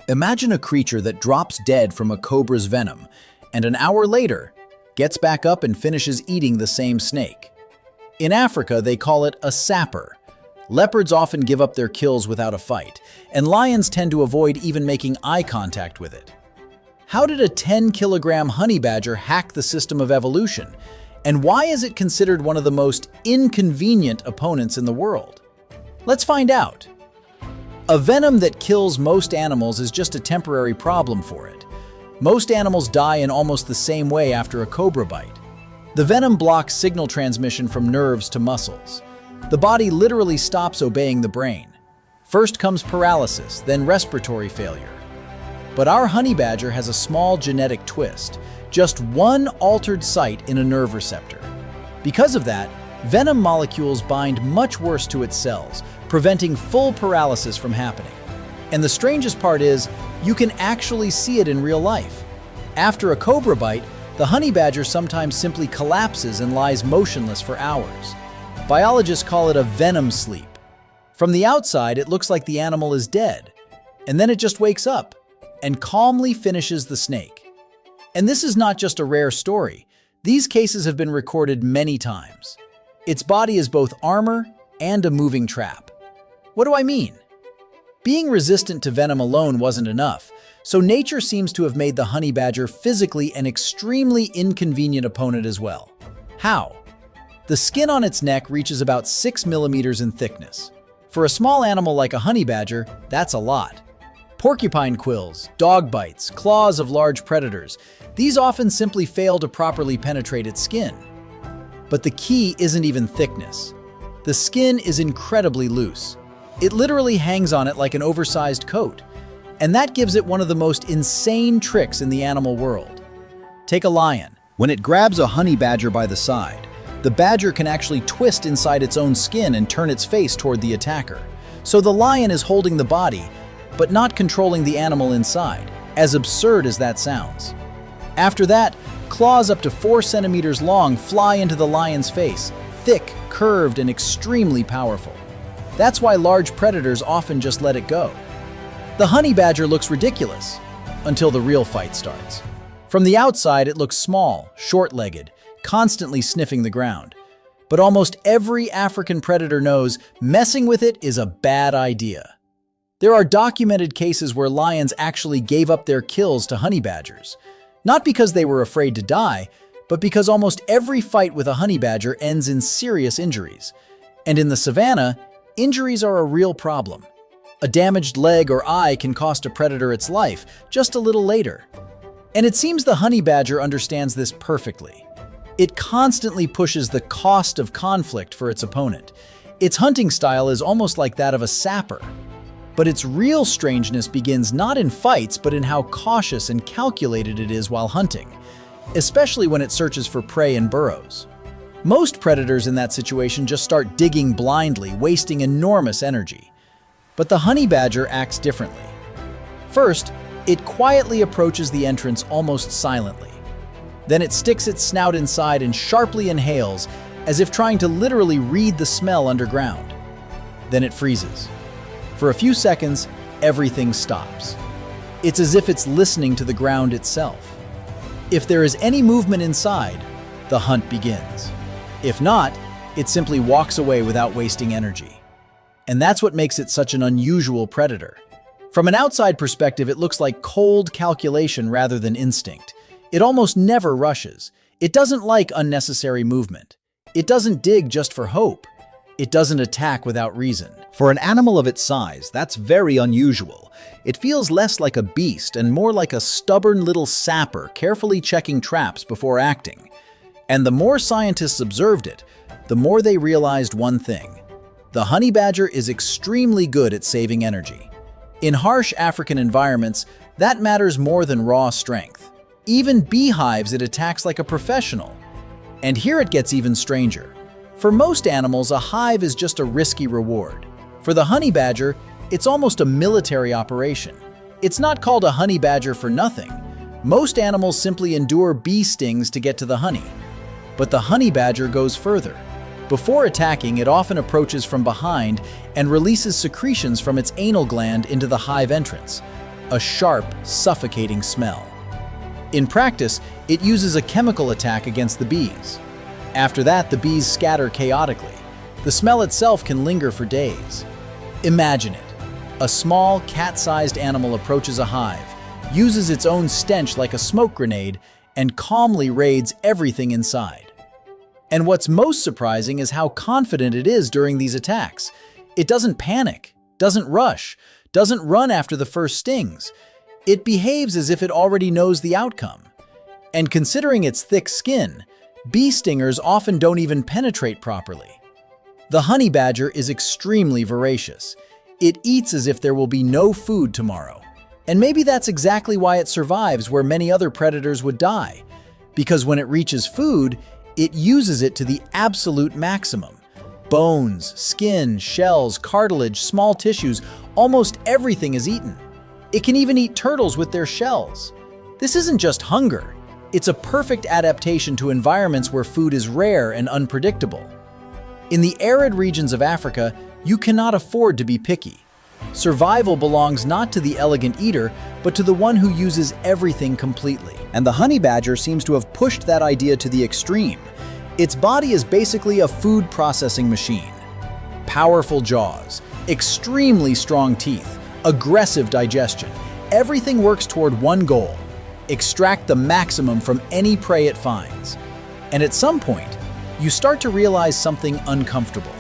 Imagine a creature that drops dead from a cobra's venom, and an hour later, gets back up and finishes eating the same snake. In Africa, they call it a sapper. Leopards often give up their kills without a fight, and lions tend to avoid even making eye contact with it. How did a 10-kilogram honey badger hack the system of evolution? And why is it considered one of the most inconvenient opponents in the world? Let's find out. A venom that kills most animals is just a temporary problem for it. Most animals die in almost the same way after a cobra bite. The venom blocks signal transmission from nerves to muscles. The body literally stops obeying the brain. First comes paralysis, then respiratory failure. But our honey badger has a small genetic twist, just one altered site in a nerve receptor. Because of that, venom molecules bind much worse to its cells, preventing full paralysis from happening. And the strangest part is, you can actually see it in real life. After a cobra bite, the honey badger sometimes simply collapses and lies motionless for hours. Biologists call it a venom sleep. From the outside, it looks like the animal is dead, and then it just wakes up and calmly finishes the snake. And this is not just a rare story. These cases have been recorded many times. Its body is both armor and a moving trap. What do I mean? Being resistant to venom alone wasn't enough, so nature seems to have made the honey badger physically an extremely inconvenient opponent as well. How? The skin on its neck reaches about 6 millimeters in thickness. For a small animal like a honey badger, that's a lot. Porcupine quills, dog bites, claws of large predators, these often simply fail to properly penetrate its skin. But the key isn't even thickness. The skin is incredibly loose. It literally hangs on it like an oversized coat. And that gives it one of the most insane tricks in the animal world. Take a lion. When it grabs a honey badger by the side, the badger can actually twist inside its own skin and turn its face toward the attacker. So the lion is holding the body, but not controlling the animal inside, as absurd as that sounds. After that, claws up to 4 centimeters long fly into the lion's face, thick, curved, and extremely powerful. That's why large predators often just let it go. The honey badger looks ridiculous, until the real fight starts. From the outside, it looks small, short-legged, constantly sniffing the ground. But almost every African predator knows messing with it is a bad idea. There are documented cases where lions actually gave up their kills to honey badgers. Not because they were afraid to die, but because almost every fight with a honey badger ends in serious injuries. And in the savannah, injuries are a real problem. A damaged leg or eye can cost a predator its life just a little later. And it seems the honey badger understands this perfectly. It constantly pushes the cost of conflict for its opponent. Its hunting style is almost like that of a sapper. But its real strangeness begins not in fights, but in how cautious and calculated it is while hunting, especially when it searches for prey in burrows. Most predators in that situation just start digging blindly, wasting enormous energy. But the honey badger acts differently. First, it quietly approaches the entrance almost silently. Then it sticks its snout inside and sharply inhales, as if trying to literally read the smell underground. Then it freezes. For a few seconds, everything stops. It's as if it's listening to the ground itself. If there is any movement inside, the hunt begins. If not, it simply walks away without wasting energy. And that's what makes it such an unusual predator. From an outside perspective, it looks like cold calculation rather than instinct. It almost never rushes. It doesn't like unnecessary movement. It doesn't dig just for hope. It doesn't attack without reason. For an animal of its size, that's very unusual. It feels less like a beast and more like a stubborn little sapper carefully checking traps before acting. And the more scientists observed it, the more they realized one thing. The honey badger is extremely good at saving energy. In harsh African environments, that matters more than raw strength. Even beehives it attacks like a professional. And here it gets even stranger. For most animals, a hive is just a risky reward. For the honey badger, it's almost a military operation. It's not called a honey badger for nothing. Most animals simply endure bee stings to get to the honey. But the honey badger goes further. Before attacking, it often approaches from behind and releases secretions from its anal gland into the hive entrance. a sharp, suffocating smell. In practice, it uses a chemical attack against the bees. After that, the bees scatter chaotically. The smell itself can linger for days. Imagine it. A small, cat-sized animal approaches a hive, uses its own stench like a smoke grenade, and calmly raids everything inside. And what's most surprising is how confident it is during these attacks. It doesn't panic, doesn't rush, doesn't run after the first stings. It behaves as if it already knows the outcome. And considering its thick skin, bee stingers often don't even penetrate properly. The honey badger is extremely voracious. It eats as if there will be no food tomorrow. And maybe that's exactly why it survives where many other predators would die. Because when it reaches food, it uses it to the absolute maximum. Bones, skin, shells, cartilage, small tissues, almost everything is eaten. It can even eat turtles with their shells. This isn't just hunger. It's a perfect adaptation to environments where food is rare and unpredictable. In the arid regions of Africa, you cannot afford to be picky. Survival belongs not to the elegant eater, but to the one who uses everything completely. And the honey badger seems to have pushed that idea to the extreme. Its body is basically a food processing machine. Powerful jaws, extremely strong teeth, aggressive digestion. Everything works toward one goal: extract the maximum from any prey it finds. And at some point, you start to realize something uncomfortable.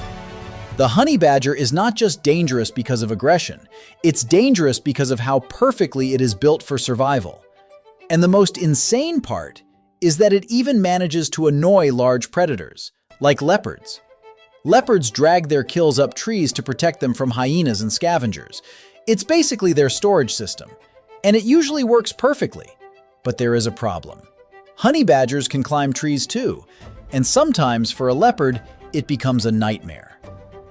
The honey badger is not just dangerous because of aggression, it's dangerous because of how perfectly it is built for survival. And the most insane part is that it even manages to annoy large predators, like leopards. Leopards drag their kills up trees to protect them from hyenas and scavengers. It's basically their storage system, and it usually works perfectly. But there is a problem. Honey badgers can climb trees too, and sometimes for a leopard, it becomes a nightmare.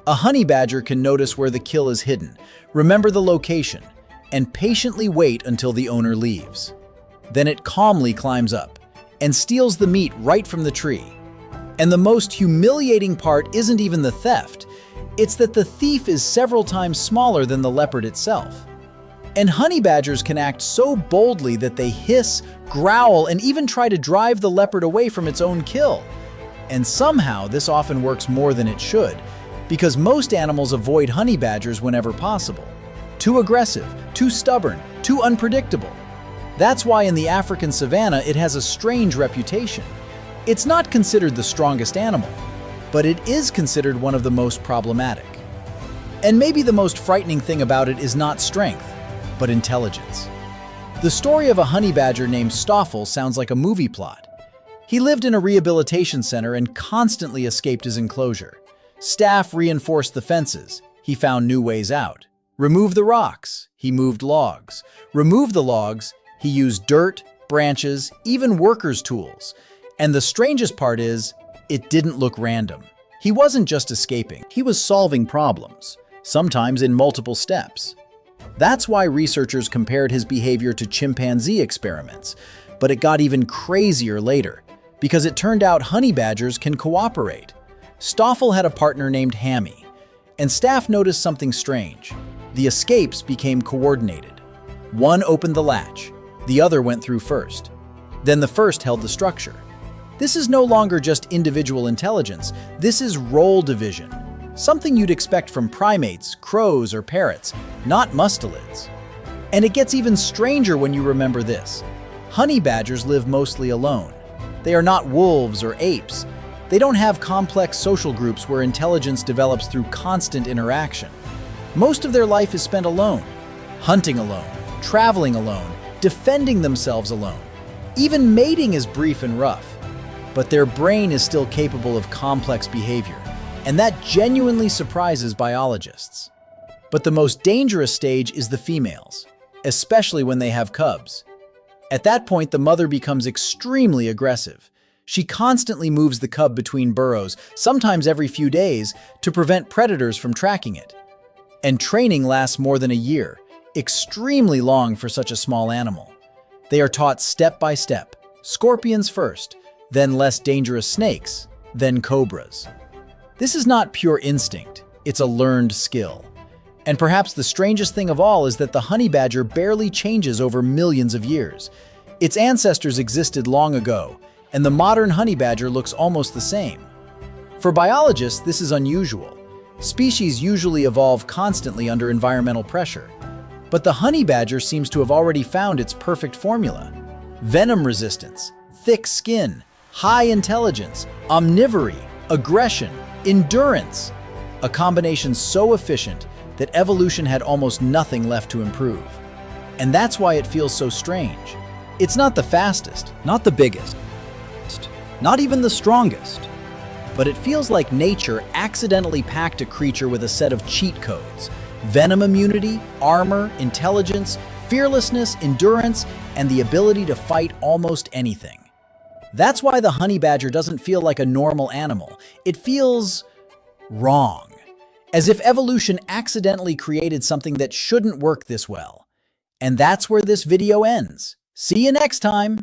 A honey badger can notice where the kill is hidden, remember the location, and patiently wait until the owner leaves. Then it calmly climbs up and steals the meat right from the tree. And the most humiliating part isn't even the theft, it's that the thief is several times smaller than the leopard itself. And honey badgers can act so boldly that they hiss, growl, and even try to drive the leopard away from its own kill. And somehow this often works more than it should, because most animals avoid honey badgers whenever possible. Too aggressive, too stubborn, too unpredictable. That's why in the African savanna it has a strange reputation. It's not considered the strongest animal, but it is considered one of the most problematic. And maybe the most frightening thing about it is not strength, but intelligence. The story of a honey badger named Stoffel sounds like a movie plot. He lived in a rehabilitation center and constantly escaped his enclosure. Staff reinforced the fences. He found new ways out. Remove the rocks. He moved logs. Remove the logs. He used dirt, branches, even workers' tools. And the strangest part is, it didn't look random. He wasn't just escaping. He was solving problems, sometimes in multiple steps. That's why researchers compared his behavior to chimpanzee experiments. But it got even crazier later, because it turned out honey badgers can cooperate. Stoffel had a partner named Hammy, and staff noticed something strange. The escapes became coordinated. One opened the latch, the other went through first. Then the first held the structure. This is no longer just individual intelligence, this is role division. Something you'd expect from primates, crows, or parrots, not mustelids. And it gets even stranger when you remember this. Honey badgers live mostly alone. They are not wolves or apes. They don't have complex social groups where intelligence develops through constant interaction. Most of their life is spent alone, hunting alone, traveling alone, defending themselves alone. Even mating is brief and rough. But their brain is still capable of complex behavior, and that genuinely surprises biologists. But the most dangerous stage is the females, especially when they have cubs. At that point, the mother becomes extremely aggressive. She constantly moves the cub between burrows, sometimes every few days, to prevent predators from tracking it. And training lasts more than a year, extremely long for such a small animal. They are taught step by step, scorpions first, then less dangerous snakes, then cobras. This is not pure instinct, it's a learned skill. And perhaps the strangest thing of all is that the honey badger barely changes over millions of years. Its ancestors existed long ago, and the modern honey badger looks almost the same. For biologists, this is unusual. Species usually evolve constantly under environmental pressure. But the honey badger seems to have already found its perfect formula. Venom resistance, thick skin, high intelligence, omnivory, aggression, endurance. A combination so efficient that evolution had almost nothing left to improve. And that's why it feels so strange. It's not the fastest, not the biggest, not even the strongest. But it feels like nature accidentally packed a creature with a set of cheat codes. Venom immunity, armor, intelligence, fearlessness, endurance, and the ability to fight almost anything. That's why the honey badger doesn't feel like a normal animal. It feels wrong. As if evolution accidentally created something that shouldn't work this well. And that's where this video ends. See you next time!